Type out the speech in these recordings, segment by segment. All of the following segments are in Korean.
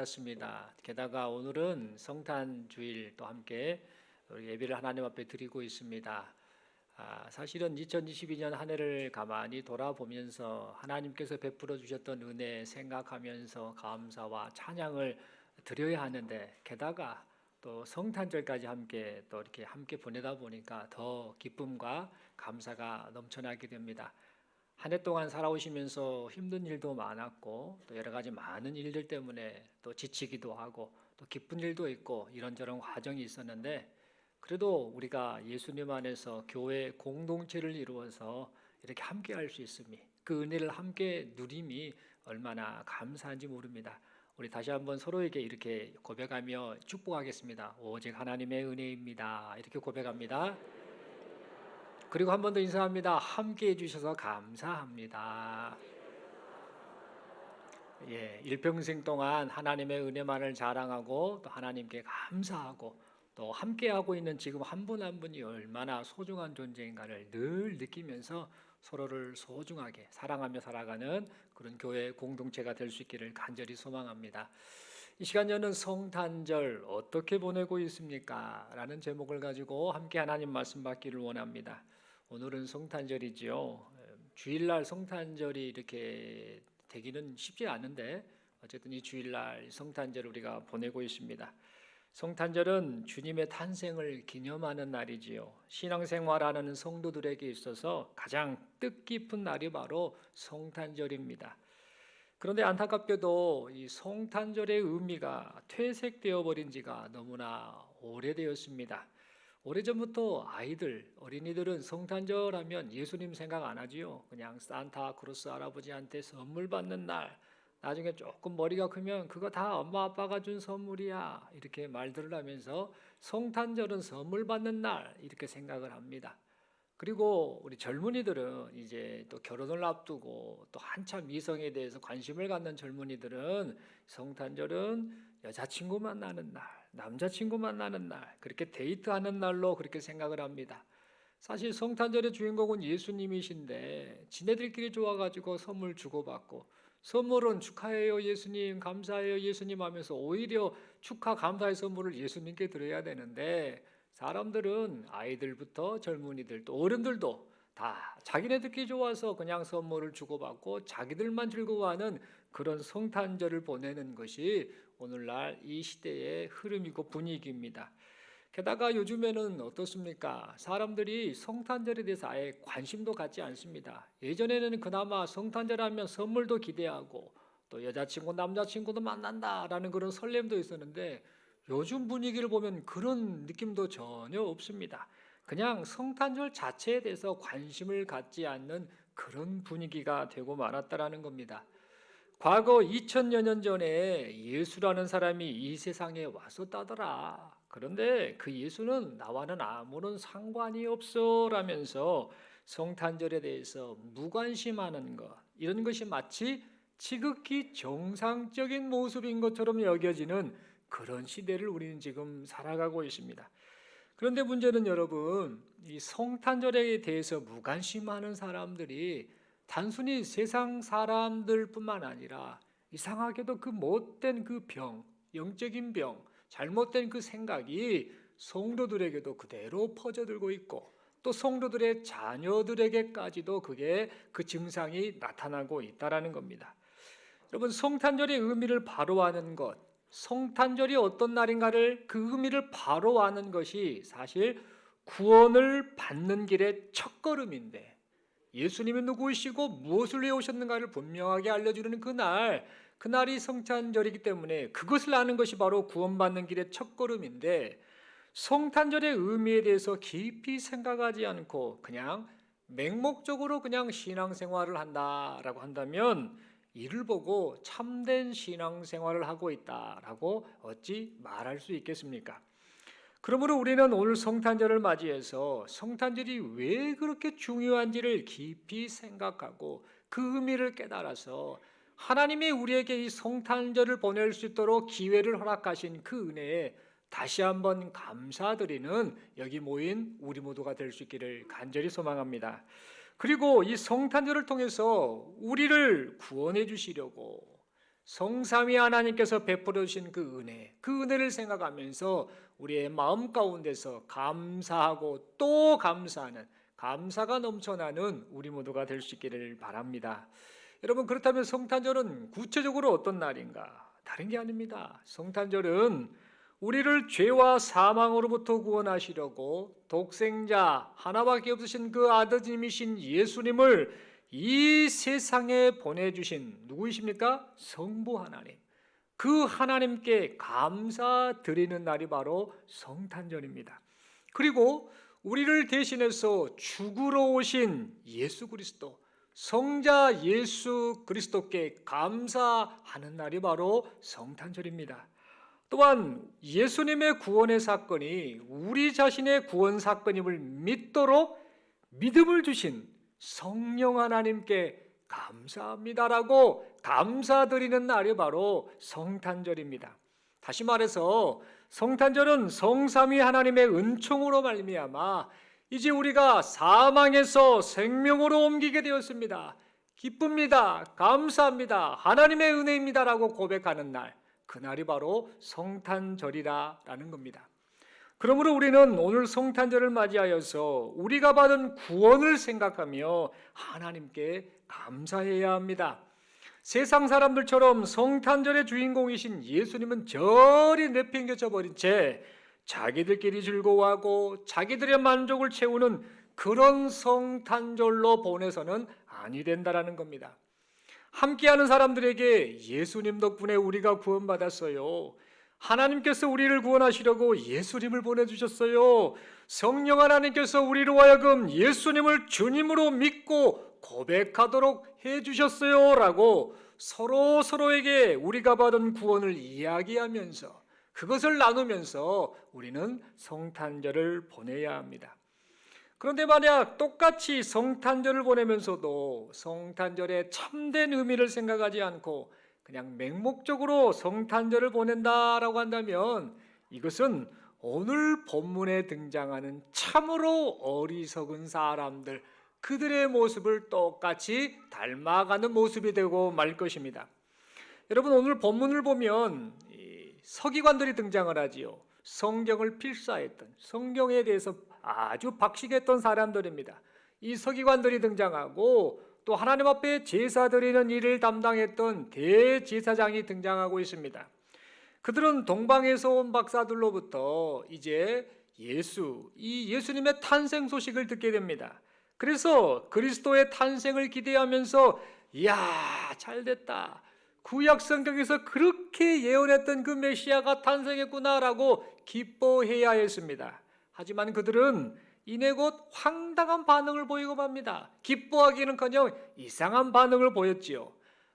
받았습니다. 게다가 오늘은 성탄주일 또 함께 예배를 하나님 앞에 드리고 있습니다. 사실은 2022년 한 해를 가만히 돌아보면서 하나님께서 베풀어 주셨던 은혜 생각하면서 감사와 찬양을 드려야 하는데, 게다가 또 성탄절까지 함께 또 이렇게 함께 보내다 보니까 더 기쁨과 감사가 넘쳐나게 됩니다. 한 해 동안 살아오시면서 힘든 일도 많았고 또 여러 가지 많은 일들 때문에 또 지치기도 하고 또 기쁜 일도 있고 이런저런 과정이 있었는데, 그래도 우리가 예수님 안에서 교회 공동체를 이루어서 이렇게 함께 할 수 있음이, 그 은혜를 함께 누림이 얼마나 감사한지 모릅니다. 우리 다시 한번 서로에게 이렇게 고백하며 축복하겠습니다. 오직 하나님의 은혜입니다. 이렇게 고백합니다. 그리고 한 번 더 인사합니다. 함께 해주셔서 감사합니다. 일평생 동안 하나님의 은혜만을 자랑하고 또 하나님께 감사하고 또 함께하고 있는 지금 한 분 한 분이 얼마나 소중한 존재인가를 늘 느끼면서 서로를 소중하게 사랑하며 살아가는 그런 교회 공동체가 될 수 있기를 간절히 소망합니다. 이 시간 여는 성탄절 어떻게 보내고 있습니까? 라는 제목을 가지고 함께 하나님 말씀 받기를 원합니다. 오늘은 성탄절이지요. 주일날 성탄절이 이렇게 되기는 쉽지 않은데 어쨌든 이 주일날 성탄절을 우리가 보내고 있습니다. 성탄절은 주님의 탄생을 기념하는 날이지요. 신앙생활하는 성도들에게 있어서 가장 뜻깊은 날이 바로 성탄절입니다. 그런데 안타깝게도 이 성탄절의 의미가 퇴색되어 버린 지가 너무나 오래되었습니다. 오래전부터 어린이들은 성탄절 하면 예수님 생각 안 하지요. 그냥 산타크로스 할아버지한테 선물 받는 날, 나중에 조금 머리가 크면 그거 다 엄마 아빠가 준 선물이야, 이렇게 말들을 하면서 성탄절은 선물 받는 날 이렇게 생각을 합니다. 그리고 우리 젊은이들은 이제 또 결혼을 앞두고 또 한참 이성에 대해서 관심을 갖는 젊은이들은 성탄절은 여자친구 만나는 날, 남자친구 만나는 날, 그렇게 데이트하는 날로 그렇게 생각을 합니다. 사실 성탄절의 주인공은 예수님이신데 지네들끼리 좋아가지고 선물 주고받고, 선물은 축하해요 예수님, 감사해요 예수님 하면서 오히려 축하 감사의 선물을 예수님께 드려야 되는데, 사람들은 아이들부터 젊은이들 또 어른들도 다 자기네들끼리 좋아서 그냥 선물을 주고받고 자기들만 즐거워하는 그런 성탄절을 보내는 것이 오늘날 이 시대의 흐름이고 분위기입니다. 게다가 요즘에는 어떻습니까? 사람들이 성탄절에 대해서 아예 관심도 갖지 않습니다. 예전에는 그나마 성탄절 하면 선물도 기대하고 또 여자친구 남자친구도 만난다라는 그런 설렘도 있었는데, 요즘 분위기를 보면 그런 느낌도 전혀 없습니다. 그냥 성탄절 자체에 대해서 관심을 갖지 않는 그런 분위기가 되고 말았다라는 겁니다. 과거 2000여 년 전에 예수라는 사람이 이 세상에 왔었다더라. 그런데 그 예수는 나와는 아무런 상관이 없어라면서 성탄절에 대해서 무관심하는 것, 이런 것이 마치 지극히 정상적인 모습인 것처럼 여겨지는 그런 시대를 우리는 지금 살아가고 있습니다. 그런데 문제는 여러분, 이 성탄절에 대해서 무관심하는 사람들이 단순히 세상 사람들뿐만 아니라 이상하게도 그 못된 그 병, 영적인 병, 잘못된 그 생각이 성도들에게도 그대로 퍼져들고 있고 또 성도들의 자녀들에게까지도 그게 그 증상이 나타나고 있다라는 겁니다. 여러분, 성탄절의 의미를 바로 아는 것, 성탄절이 어떤 날인가를 그 의미를 바로 아는 것이 사실 구원을 받는 길의 첫걸음인데, 예수님이 누구이시고 무엇을 위해 오셨는가를 분명하게 알려주는 그날이 성탄절이기 때문에 그것을 아는 것이 바로 구원받는 길의 첫걸음인데, 성탄절의 의미에 대해서 깊이 생각하지 않고 그냥 맹목적으로 그냥 신앙생활을 한다라고 한다면 이를 보고 참된 신앙생활을 하고 있다라고 어찌 말할 수 있겠습니까? 그러므로 우리는 오늘 성탄절을 맞이해서 성탄절이 왜 그렇게 중요한지를 깊이 생각하고 그 의미를 깨달아서 하나님이 우리에게 이 성탄절을 보낼 수 있도록 기회를 허락하신 그 은혜에 다시 한번 감사드리는 여기 모인 우리 모두가 될 수 있기를 간절히 소망합니다. 그리고 이 성탄절을 통해서 우리를 구원해 주시려고 성삼위 하나님께서 베풀어 주신 그 은혜를 생각하면서 우리의 마음 가운데서 감사하고 또 감사하는, 감사가 넘쳐나는 우리 모두가 될 수 있기를 바랍니다. 여러분, 그렇다면 성탄절은 구체적으로 어떤 날인가? 다른 게 아닙니다. 성탄절은 우리를 죄와 사망으로부터 구원하시려고 독생자 하나밖에 없으신 그 아드님이신 예수님을 이 세상에 보내주신 누구이십니까? 성부 하나님. 그 하나님께 감사드리는 날이 바로 성탄절입니다. 그리고 우리를 대신해서 죽으러 오신 예수 그리스도, 성자 예수 그리스도께 감사하는 날이 바로 성탄절입니다. 또한 예수님의 구원의 사건이 우리 자신의 구원 사건임을 믿도록 믿음을 주신 성령 하나님께 감사합니다라고 감사드리는 날이 바로 성탄절입니다. 다시 말해서 성탄절은 성삼위 하나님의 은총으로 말미암아 이제 우리가 사망에서 생명으로 옮기게 되었습니다. 기쁩니다. 감사합니다. 하나님의 은혜입니다라고 고백하는 날, 그날이 바로 성탄절이라는 겁니다. 그러므로 우리는 오늘 성탄절을 맞이하여서 우리가 받은 구원을 생각하며 하나님께 감사해야 합니다. 세상 사람들처럼 성탄절의 주인공이신 예수님은 저리 내팽개쳐 버린 채 자기들끼리 즐거워하고 자기들의 만족을 채우는 그런 성탄절로 보내서는 아니 된다라는 겁니다. 함께하는 사람들에게 예수님 덕분에 우리가 구원받았어요. 하나님께서 우리를 구원하시려고 예수님을 보내주셨어요. 성령 하나님께서 우리로 하여금 예수님을 주님으로 믿고 고백하도록 해주셨어요 라고 서로에게 우리가 받은 구원을 이야기하면서 그것을 나누면서 우리는 성탄절을 보내야 합니다. 그런데 만약 똑같이 성탄절을 보내면서도 성탄절의 참된 의미를 생각하지 않고 그냥 맹목적으로 성탄절을 보낸다라고 한다면 이것은 오늘 본문에 등장하는 참으로 어리석은 사람들, 그들의 모습을 똑같이 닮아가는 모습이 되고 말 것입니다. 여러분, 오늘 본문을 보면 서기관들이 등장을 하지요. 성경을 필사했던, 성경에 대해서 아주 박식했던 사람들입니다. 이 서기관들이 등장하고 또 하나님 앞에 제사 드리는 일을 담당했던 대제사장이 등장하고 있습니다. 그들은 동방에서 온 박사들로부터 이제 이 예수님의 탄생 소식을 듣게 됩니다. 그래서 그리스도의 탄생을 기대하면서 이야, 잘됐다. 구약 성경에서 그렇게 예언했던 그 메시아가 탄생했구나라고 기뻐해야 했습니다. 하지만 그들은 이내 곧 황당한 반응을 보이고 맙니다. 기뻐하기는커녕 이상한 반응을 보였지요.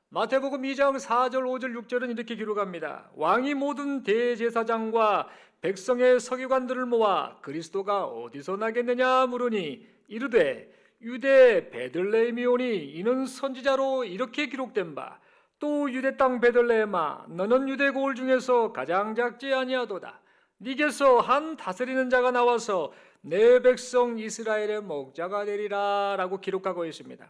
마태복음 2장 4절, 5절, 6절은 이렇게 기록합니다. 왕이 모든 대제사장과 백성의 서기관들을 모아 그리스도가 어디서 나겠느냐 물으니 이르되 유대 베들레헴이 오니 이는 선지자로 이렇게 기록된 바 또 유대 땅 베들레헴아 너는 유대 고을 중에서 가장 작지 아니하도다. 네게서 한 다스리는 자가 나와서 내 백성 이스라엘의 목자가 되리라 라고 기록하고 있습니다.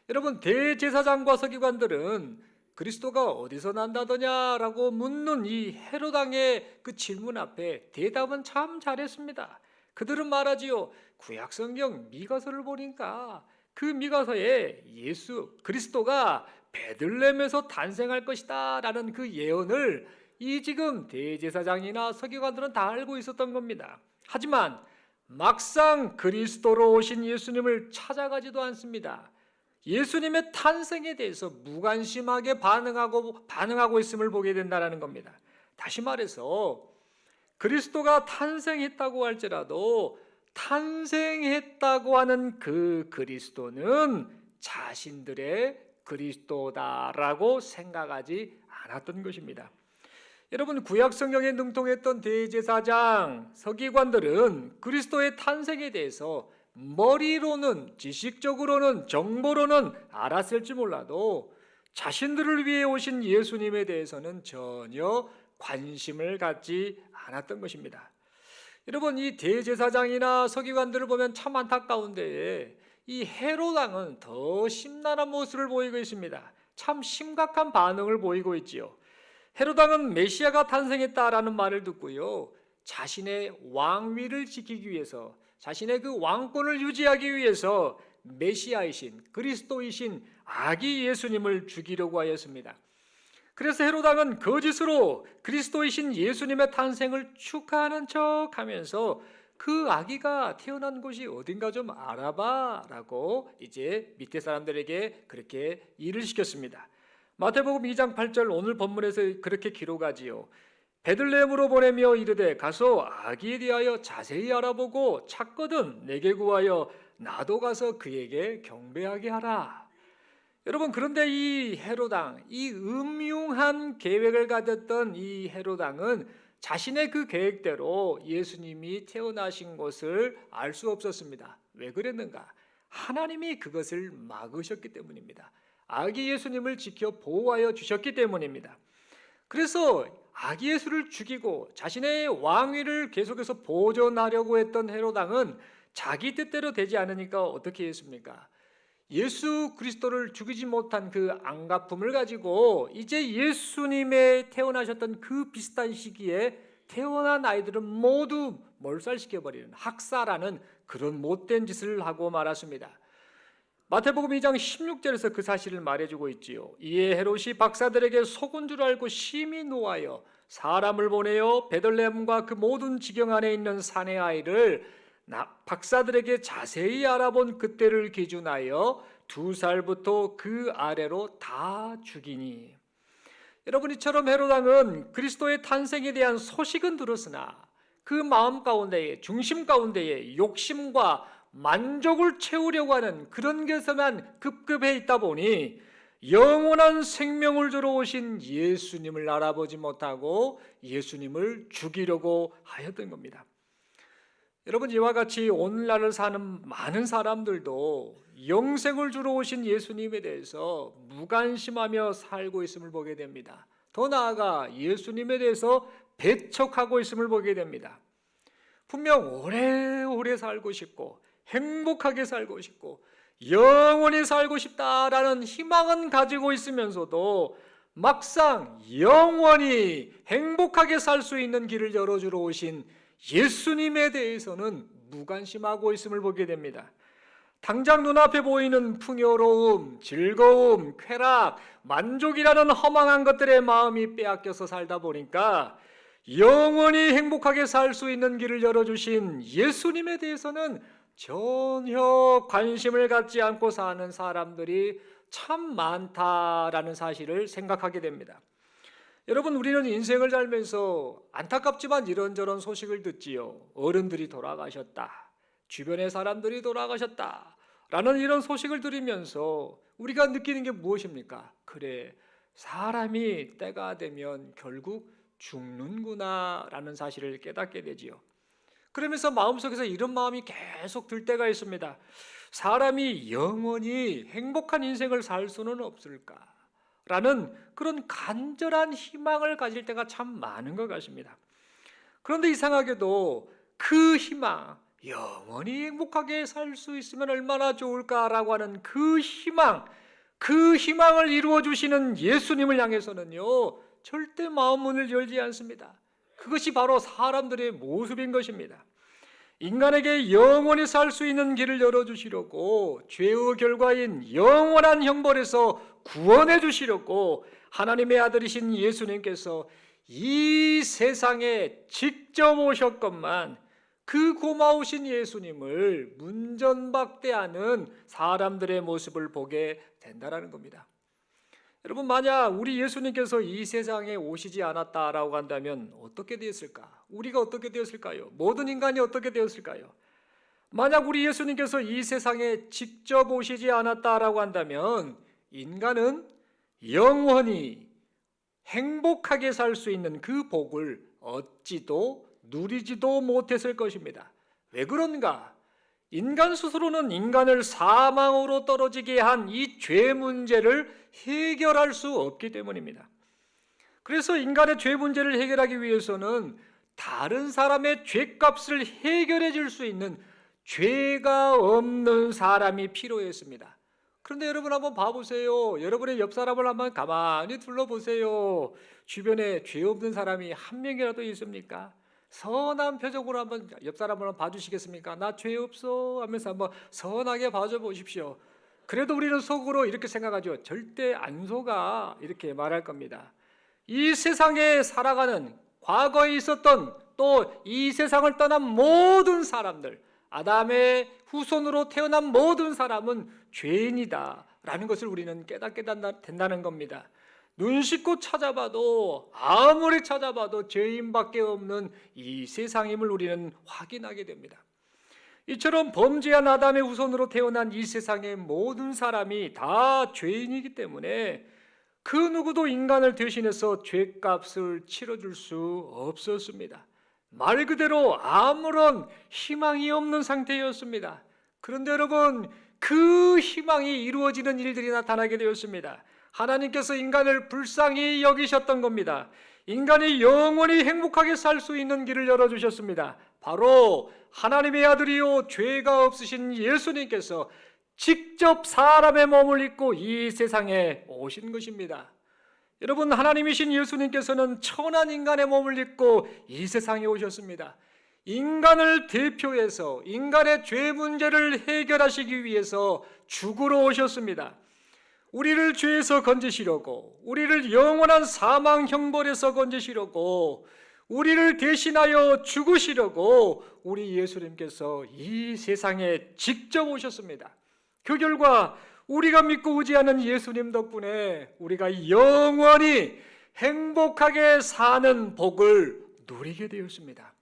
여러분, 대제사장과 서기관들은 그리스도가 어디서 난다더냐라고 묻는 이 헤롯 왕의 그 질문 앞에 대답은 참 잘했습니다. 그들은 말하지요. 구약 성경 미가서를 보니까 그 미가서에 예수 그리스도가 베들레헴에서 탄생할 것이다 라는 그 예언을 이 지금 대제사장이나 서기관들은 다 알고 있었던 겁니다. 하지만 막상 그리스도로 오신 예수님을 찾아가지도 않습니다. 예수님의 탄생에 대해서 무관심하게 반응하고 있음을 보게 된다는 겁니다. 다시 말해서 그리스도가 탄생했다고 할지라도 탄생했다고 하는 그 그리스도는 자신들의 그리스도다라고 생각하지 않았던 것입니다. 여러분, 구약 성경에 능통했던 대제사장, 서기관들은 그리스도의 탄생에 대해서 머리로는, 지식적으로는, 정보로는 알았을지 몰라도 자신들을 위해 오신 예수님에 대해서는 전혀 관심을 갖지 않았던 것입니다. 여러분, 이 대제사장이나 서기관들을 보면 참 안타까운데 이 헤롯 왕은 더 심란한 모습을 보이고 있습니다. 참 심각한 반응을 보이고 있지요. 헤롯 왕은 메시아가 탄생했다라는 말을 듣고요, 자신의 왕위를 지키기 위해서, 자신의 그 왕권을 유지하기 위해서 메시아이신 그리스도이신 아기 예수님을 죽이려고 하였습니다. 그래서 헤롯 왕은 거짓으로 그리스도이신 예수님의 탄생을 축하하는 척하면서 그 아기가 태어난 곳이 어딘가 좀 알아봐라고 이제 밑에 사람들에게 그렇게 일을 시켰습니다. 마태복음 2장 8절 오늘 본문에서 그렇게 기록하지요. 베들레헴으로 보내며 이르되 가서 아기에 대하여 자세히 알아보고 찾거든 내게 구하여 나도 가서 그에게 경배하게 하라. 여러분, 그런데 이 헤롯 왕, 이 음흉한 계획을 가졌던 이 헤롯 왕은 자신의 그 계획대로 예수님이 태어나신 것을 알 수 없었습니다. 왜 그랬는가? 하나님이 그것을 막으셨기 때문입니다. 아기 예수님을 지켜 보호하여 주셨기 때문입니다. 그래서 아기 예수를 죽이고 자신의 왕위를 계속해서 보존하려고 했던 헤롯 왕은 자기 뜻대로 되지 않으니까 어떻게 했습니까? 예수 그리스도를 죽이지 못한 그 안가품을 가지고 이제 예수님의 태어나셨던 그 비슷한 시기에 태어난 아이들은 모두 몰살시켜버리는, 학살하는 그런 못된 짓을 하고 말았습니다. 마태복음 2장 16절에서 그 사실을 말해주고 있지요. 이에 헤롯이 박사들에게 속은 줄 알고 심히 노하여 사람을 보내어 베들레헴과 그 모든 지경 안에 있는 산의 아이를 박사들에게 자세히 알아본 그때를 기준하여 2살부터 그 아래로 다 죽이니. 여러분, 이처럼 헤롯 왕은 그리스도의 탄생에 대한 소식은 들었으나 그 마음 가운데에, 중심 가운데에 욕심과 만족을 채우려고 하는 그런 것에만 급급해 있다 보니 영원한 생명을 주러 오신 예수님을 알아보지 못하고 예수님을 죽이려고 하였던 겁니다. 여러분, 이와 같이 오늘날을 사는 많은 사람들도 영생을 주러 오신 예수님에 대해서 무관심하며 살고 있음을 보게 됩니다. 더 나아가 예수님에 대해서 배척하고 있음을 보게 됩니다. 분명 오래오래 살고 싶고 행복하게 살고 싶고 영원히 살고 싶다라는 희망은 가지고 있으면서도 막상 영원히 행복하게 살 수 있는 길을 열어주러 오신 예수님에 대해서는 무관심하고 있음을 보게 됩니다. 당장 눈앞에 보이는 풍요로움, 즐거움, 쾌락, 만족이라는 허망한 것들의 마음이 빼앗겨서 살다 보니까 영원히 행복하게 살 수 있는 길을 열어주신 예수님에 대해서는 전혀 관심을 갖지 않고 사는 사람들이 참 많다라는 사실을 생각하게 됩니다. 여러분, 우리는 인생을 살면서 안타깝지만 이런저런 소식을 듣지요. 어른들이 돌아가셨다, 주변의 사람들이 돌아가셨다 라는 이런 소식을 들으면서 우리가 느끼는 게 무엇입니까? 그래, 사람이 때가 되면 결국 죽는구나 라는 사실을 깨닫게 되지요. 그러면서 마음속에서 이런 마음이 계속 들 때가 있습니다. 사람이 영원히 행복한 인생을 살 수는 없을까? 라는 그런 간절한 희망을 가질 때가 참 많은 것 같습니다. 그런데 이상하게도 그 희망, 영원히 행복하게 살 수 있으면 얼마나 좋을까라고 하는 그 희망을 이루어 주시는 예수님을 향해서는요, 절대 마음 문을 열지 않습니다. 그것이 바로 사람들의 모습인 것입니다. 인간에게 영원히 살 수 있는 길을 열어주시려고, 죄의 결과인 영원한 형벌에서 구원해 주시려고 하나님의 아들이신 예수님께서 이 세상에 직접 오셨건만 그 고마우신 예수님을 문전박대하는 사람들의 모습을 보게 된다는 겁니다. 여러분, 만약 우리 예수님께서 이 세상에 오시지 않았다라고 한다면 어떻게 되었을까? 우리가 어떻게 되었을까요? 모든 인간이 어떻게 되었을까요? 만약 우리 예수님께서 이 세상에 직접 오시지 않았다라고 한다면 인간은 영원히 행복하게 살 수 있는 그 복을 얻지도 누리지도 못했을 것입니다. 왜 그런가? 인간 스스로는 인간을 사망으로 떨어지게 한 이 죄 문제를 해결할 수 없기 때문입니다. 그래서 인간의 죄 문제를 해결하기 위해서는 다른 사람의 죄값을 해결해 줄 수 있는 죄가 없는 사람이 필요했습니다. 그런데 여러분 한번 봐보세요. 여러분의 옆 사람을 한번 가만히 둘러보세요. 주변에 죄 없는 사람이 한 명이라도 있습니까? 선한 표정으로 한번 옆 사람을 한번 봐주시겠습니까? 나 죄 없어 하면서 한번 선하게 봐줘 보십시오. 그래도 우리는 속으로 이렇게 생각하죠. 절대 안 속아, 이렇게 말할 겁니다. 이 세상에 살아가는, 과거에 있었던, 또 이 세상을 떠난 모든 사람들, 아담의 후손으로 태어난 모든 사람은 죄인이다 라는 것을 우리는 깨닫게 된다는 겁니다. 눈 씻고 찾아봐도, 아무리 찾아봐도 죄인밖에 없는 이 세상임을 우리는 확인하게 됩니다. 이처럼 범죄한 아담의 후손으로 태어난 이 세상의 모든 사람이 다 죄인이기 때문에 그 누구도 인간을 대신해서 죄값을 치러줄 수 없었습니다. 말 그대로 아무런 희망이 없는 상태였습니다. 그런데 여러분, 그 희망이 이루어지는 일들이 나타나게 되었습니다. 하나님께서 인간을 불쌍히 여기셨던 겁니다. 인간이 영원히 행복하게 살 수 있는 길을 열어주셨습니다. 바로 하나님의 아들이요 죄가 없으신 예수님께서 직접 사람의 몸을 입고 이 세상에 오신 것입니다. 여러분, 하나님이신 예수님께서는 천한 인간의 몸을 입고 이 세상에 오셨습니다. 인간을 대표해서 인간의 죄 문제를 해결하시기 위해서 죽으러 오셨습니다. 우리를 죄에서 건지시려고, 우리를 영원한 사망 형벌에서 건지시려고, 우리를 대신하여 죽으시려고 우리 예수님께서 이 세상에 직접 오셨습니다. 그 결과 우리가 믿고 의지하는 예수님 덕분에 우리가 영원히 행복하게 사는 복을 누리게 되었습니다.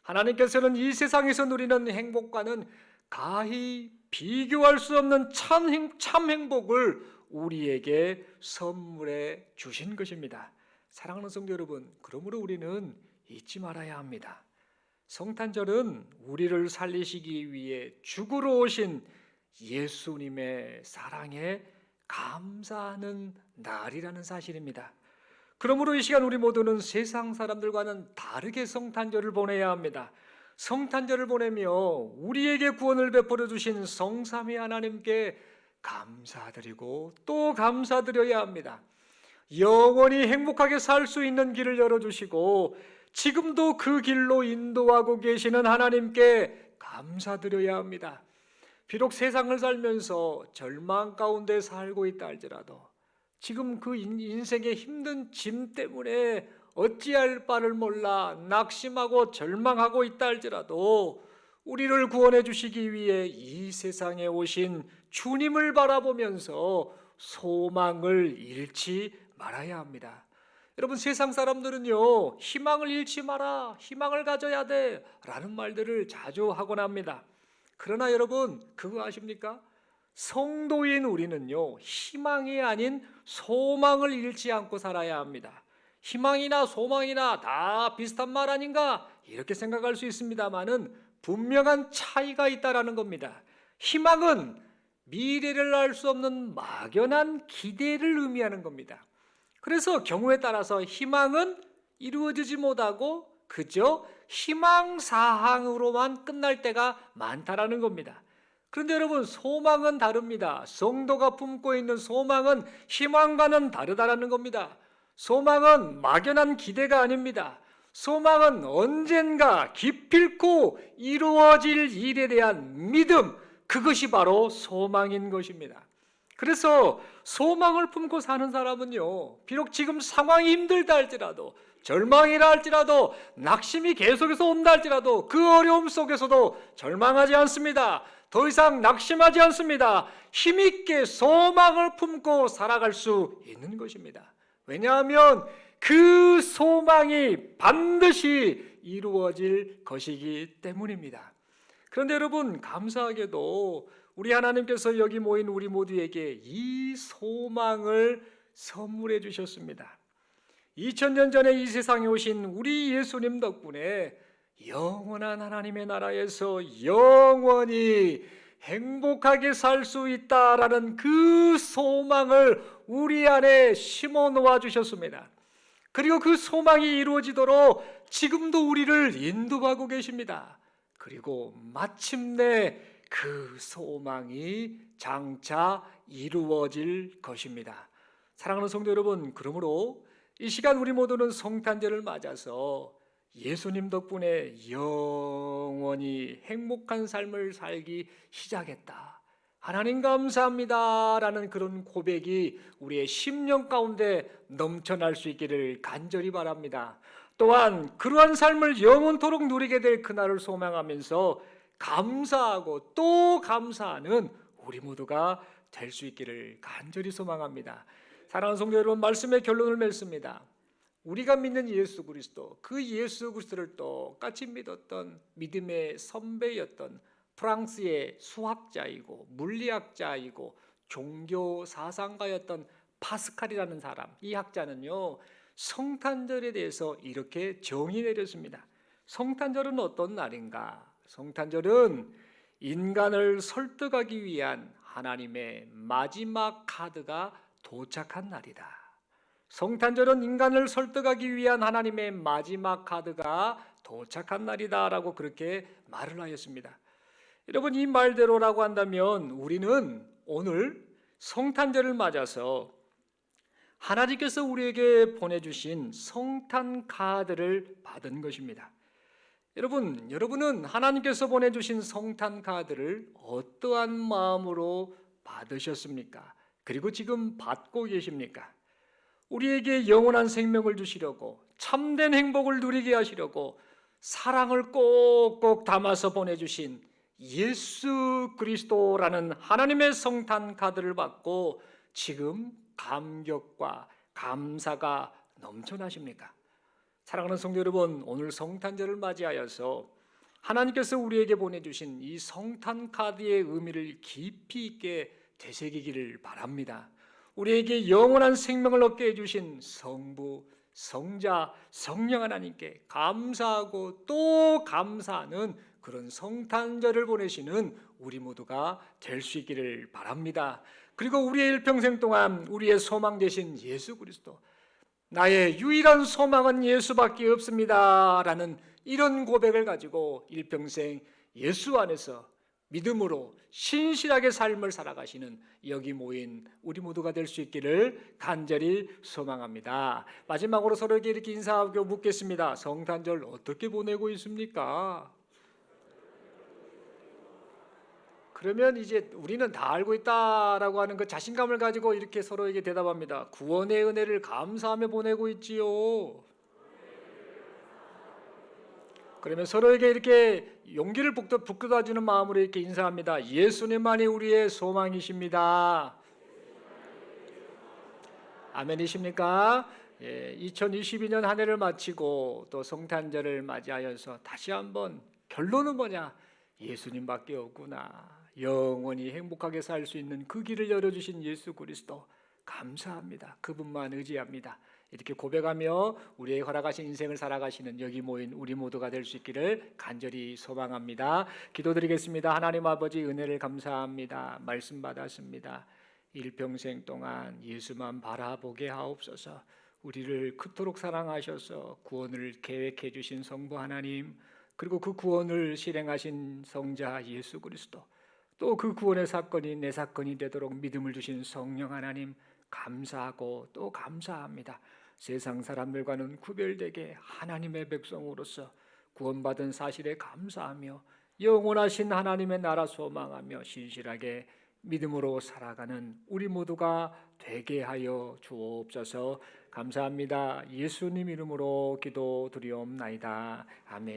하나님께서는 이 세상에서 누리는 행복과는 가히 비교할 수 없는 참 행복을 우리에게 선물해 주신 것입니다. 사랑하는 성도 여러분, 그러므로 우리는 잊지 말아야 합니다. 성탄절은 우리를 살리시기 위해 죽으러 오신 예수님의 사랑에 감사하는 날이라는 사실입니다. 그러므로 이 시간 우리 모두는 세상 사람들과는 다르게 성탄절을 보내야 합니다. 성탄절을 보내며 우리에게 구원을 베풀어 주신 성삼위 하나님께 감사드리고 또 감사드려야 합니다. 영원히 행복하게 살 수 있는 길을 열어주시고 지금도 그 길로 인도하고 계시는 하나님께 감사드려야 합니다. 비록 세상을 살면서 절망 가운데 살고 있다 할지라도, 지금 그 인생의 힘든 짐 때문에 어찌할 바를 몰라 낙심하고 절망하고 있다 할지라도 우리를 구원해 주시기 위해 이 세상에 오신 주님을 바라보면서 소망을 잃지 말아야 합니다. 여러분, 세상 사람들은요, 희망을 잃지 마라, 희망을 가져야 돼 라는 말들을 자주 하곤 합니다. 그러나 여러분, 그거 아십니까? 성도인 우리는요, 희망이 아닌 소망을 잃지 않고 살아야 합니다. 희망이나 소망이나 다 비슷한 말 아닌가? 이렇게 생각할 수 있습니다만은 분명한 차이가 있다라는 겁니다. 희망은 미래를 알 수 없는 막연한 기대를 의미하는 겁니다. 그래서 경우에 따라서 희망은 이루어지지 못하고 그저 희망사항으로만 끝날 때가 많다라는 겁니다. 그런데 여러분, 소망은 다릅니다. 성도가 품고 있는 소망은 희망과는 다르다라는 겁니다. 소망은 막연한 기대가 아닙니다. 소망은 언젠가 기필코 이루어질 일에 대한 믿음, 그것이 바로 소망인 것입니다. 그래서 소망을 품고 사는 사람은요, 비록 지금 상황이 힘들다 할지라도, 절망이라 할지라도, 낙심이 계속해서 온다 할지라도 그 어려움 속에서도 절망하지 않습니다. 더 이상 낙심하지 않습니다. 힘있게 소망을 품고 살아갈 수 있는 것입니다. 왜냐하면 그 소망이 반드시 이루어질 것이기 때문입니다. 그런데 여러분, 감사하게도 우리 하나님께서 여기 모인 우리 모두에게 이 소망을 선물해 주셨습니다. 2000년 전에 이 세상에 오신 우리 예수님 덕분에 영원한 하나님의 나라에서 영원히 행복하게 살 수 있다라는 그 소망을 우리 안에 심어 놓아 주셨습니다. 그리고 그 소망이 이루어지도록 지금도 우리를 인도하고 계십니다. 그리고 마침내 그 소망이 장차 이루어질 것입니다. 사랑하는 성도 여러분, 그러므로 이 시간 우리 모두는 성탄절을 맞아서 예수님 덕분에 영원히 행복한 삶을 살기 시작했다. 하나님 감사합니다 라는 그런 고백이 우리의 심령 가운데 넘쳐날 수 있기를 간절히 바랍니다. 또한 그러한 삶을 영원토록 누리게 될 그날을 소망하면서 감사하고 또 감사하는 우리 모두가 될 수 있기를 간절히 소망합니다. 사랑하는 성도 여러분, 말씀의 결론을 맺습니다. 우리가 믿는 예수 그리스도, 그 예수 그리스도를 똑같이 믿었던 믿음의 선배였던 프랑스의 수학자이고 물리학자이고 종교 사상가였던 파스칼이라는 사람, 이 학자는요 성탄절에 대해서 이렇게 정의 내렸습니다. 성탄절은 어떤 날인가? 성탄절은 인간을 설득하기 위한 하나님의 마지막 카드가 도착한 날이다. 성탄절은 인간을 설득하기 위한 하나님의 마지막 카드가 도착한 날이다 라고 그렇게 말을 하였습니다. 여러분, 이 말대로라고 한다면 우리는 오늘 성탄절을 맞아서 하나님께서 우리에게 보내주신 성탄 카드를 받은 것입니다. 여러분은 하나님께서 보내주신 성탄 카드를 어떠한 마음으로 받으셨습니까? 그리고 지금 받고 계십니까? 우리에게 영원한 생명을 주시려고, 참된 행복을 누리게 하시려고 사랑을 꼭꼭 담아서 보내주신 예수 그리스도라는 하나님의 성탄 카드를 받고 지금 감격과 감사가 넘쳐나십니까? 사랑하는 성도 여러분, 오늘 성탄절을 맞이하여서 하나님께서 우리에게 보내주신 이 성탄 카드의 의미를 깊이 있게 되새기기를 바랍니다. 우리에게 영원한 생명을 얻게 해주신 성부, 성자, 성령 하나님께 감사하고 또 감사하는 그런 성탄절을 보내시는 우리 모두가 될 수 있기를 바랍니다. 그리고 우리의 일평생 동안 우리의 소망 되신 예수 그리스도, 나의 유일한 소망은 예수밖에 없습니다 라는 이런 고백을 가지고 일평생 예수 안에서 믿음으로 신실하게 삶을 살아가시는 여기 모인 우리 모두가 될 수 있기를 간절히 소망합니다. 마지막으로 서로에게 이렇게 인사하고 묻겠습니다. 성탄절 어떻게 보내고 있습니까? 그러면 이제 우리는 다 알고 있다라고 하는 그 자신감을 가지고 이렇게 서로에게 대답합니다. 구원의 은혜를 감사하며 보내고 있지요. 그러면 서로에게 이렇게 용기를 북돋아주는 마음으로 이렇게 인사합니다. 예수님만이 우리의 소망이십니다. 아멘이십니까? 2022년 한 해를 마치고 또 성탄절을 맞이하여서 다시 한번 결론은 뭐냐? 예수님밖에 없구나. 영원히 행복하게 살 수 있는 그 길을 열어주신 예수 그리스도 감사합니다. 그분만 의지합니다. 이렇게 고백하며 우리의 허락하신 인생을 살아가시는 여기 모인 우리 모두가 될 수 있기를 간절히 소망합니다. 기도드리겠습니다. 하나님 아버지, 은혜를 감사합니다. 말씀 받았습니다. 일평생 동안 예수만 바라보게 하옵소서. 우리를 그토록 사랑하셔서 구원을 계획해 주신 성부 하나님, 그리고 그 구원을 실행하신 성자 예수 그리스도, 또 그 구원의 사건이 내 사건이 되도록 믿음을 주신 성령 하나님, 감사하고 또 감사합니다. 세상 사람들과는 구별되게 하나님의 백성으로서 구원받은 사실에 감사하며 영원하신 하나님의 나라 소망하며 신실하게 믿음으로 살아가는 우리 모두가 되게 하여 주옵소서. 감사합니다. 예수님 이름으로 기도드리옵나이다. 아멘.